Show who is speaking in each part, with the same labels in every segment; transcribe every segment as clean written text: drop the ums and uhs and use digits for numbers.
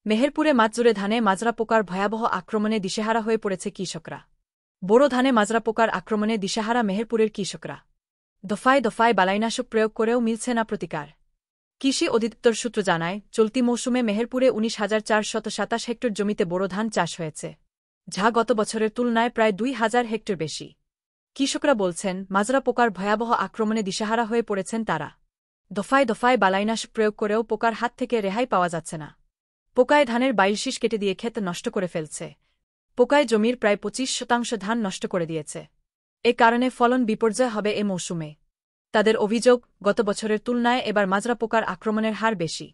Speaker 1: মেহেরপুরে মাঝজুড়ে ধানে মাজরা পোকার ভয়াবহ আক্রমণে দিশেহারা হয়ে পড়েছে কৃষকরা। বোরো ধানে মাজরা পোকার আক্রমণে দিশেহারা মেহেরপুরের কৃষকরা। দফায় দফায় বালাইনাশক প্রয়োগ করেও মিলছে না প্রতিকার। কৃষি অধিদপ্তর সূত্র জানায়, চলতি মৌসুমে মেহেরপুরে ১৯,৪২৭ হেক্টর জমিতে বোরো ধান চাষ হয়েছে, যা গত বছরের তুলনায় প্রায় ২,০০০ হেক্টর বেশি। কৃষকরা বলছেন, মাজরা পোকার ভয়াবহ আক্রমণে দিশেহারা হয়ে পড়েছেন তারা। দফায় দফায় বালাইনাশক প্রয়োগ করেও পোকার হাত থেকে রেহাই পাওয়া যাচ্ছে না। পোকায় ধানের বাইলশিস কেটে দিয়ে ক্ষেত নষ্ট করে ফেলছে। পোকায় জমির প্রায় ২৫% ধান নষ্ট করে দিয়েছে। এ কারণে ফলন বিপর্যয় হবে এ মৌসুমে। তাদের অভিযোগ, গত বছরের তুলনায় এবার মাজরা পোকার আক্রমণের হার বেশি।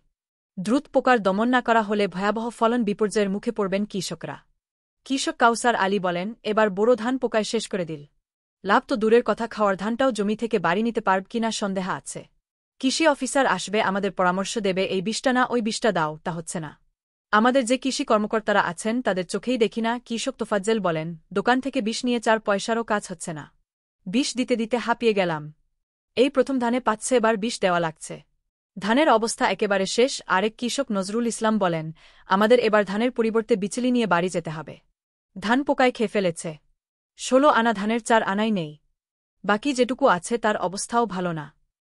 Speaker 1: দ্রুত পোকার দমন না করা হলে ভয়াবহ ফলন বিপর্যয়ের মুখে পড়বেন কৃষকরা। কৃষক কাউসার আলী বলেন, এবার বোরো ধান পোকায় শেষ করে দিল। লাভ তো দূরের কথা, খাওয়ার ধানটাও জমি থেকে বাড়ি নিতে পারব কিনা সন্দেহ আছে। কৃষি অফিসার আসবে, আমাদের পরামর্শ দেবে, এই বিষটা না ওই বিষটা দাও, তা হচ্ছে না। আমাদের যে কৃষি কর্মকর্তারা আছেন তাদের চোখেই দেখি না। কৃষক তোফাজ্জেল বলেন, দোকান থেকে বিষ নিয়ে ৪ পয়সারও কাজ হচ্ছে না। বিষ দিতে দিতে হাঁপিয়ে গেলাম। এই প্রথম ধানে পাচ্ছে, এবার বিষ দেওয়া লাগছে। ধানের অবস্থা একেবারে শেষ। আরেক কৃষক নজরুল ইসলাম বলেন, আমাদের এবার ধানের পরিবর্তে বিচলি নিয়ে বাড়ি যেতে হবে। ধান পোকায় খেয়ে ফেলেছে। ১৬ আনা ধানের ৪ আনাই নেই। বাকি যেটুকু আছে তার অবস্থাও ভালো না।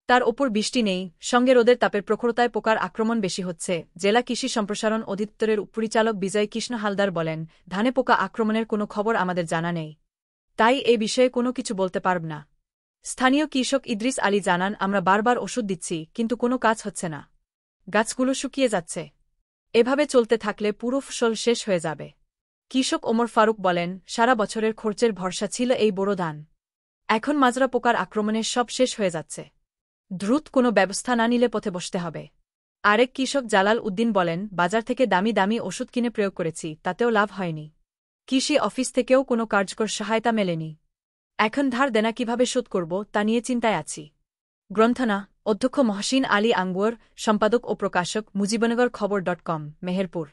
Speaker 1: তার ওপর বৃষ্টি নেই, সঙ্গে রোদের তাপের প্রখরতায় পোকার আক্রমণ বেশি হচ্ছে। জেলা কৃষি সম্প্রসারণ অধিদপ্তরের পরিচালক বিজয় কৃষ্ণ হালদার বলেন, ধানে পোকা আক্রমণের কোনো খবর আমাদের জানা নেই, তাই এ বিষয়ে কোনো কিছু বলতে পারব না। স্থানীয় কৃষক ইদ্রিস আলী জানান, আমরা বারবার ওষুধ দিচ্ছি, কিন্তু কোনো কাজ হচ্ছে না। গাছগুলো শুকিয়ে যাচ্ছে। এভাবে চলতে থাকলে পুরো ফসল শেষ হয়ে যাবে। কৃষক ওমর ফারুক বলেন, সারা বছরের খরচের ভরসা ছিল এই বোরো ধান। এখন মাজরা পোকার আক্রমণে সব শেষ হয়ে যাচ্ছে। দ্রুত কোনো ব্যবস্থা না নিলে পথে বসতে হবে। আরেক কৃষক জালাল উদ্দিন বলেন, বাজার থেকে দামি দামি ওষুধ কিনে প্রয়োগ করেছি, তাতেও লাভ হয়নি। কৃষি অফিস থেকেও কোনো কার্যকর সহায়তা মেলেনি। এখন ধার দেনা কিভাবে শোধ করব তা নিয়ে চিন্তায় আছি। গ্রন্থনা অধ্যক্ষ মহসিন আলী আঙ্গুয়ার, সম্পাদক ও প্রকাশক মুজিবনগর খবর.com, মেহেরপুর।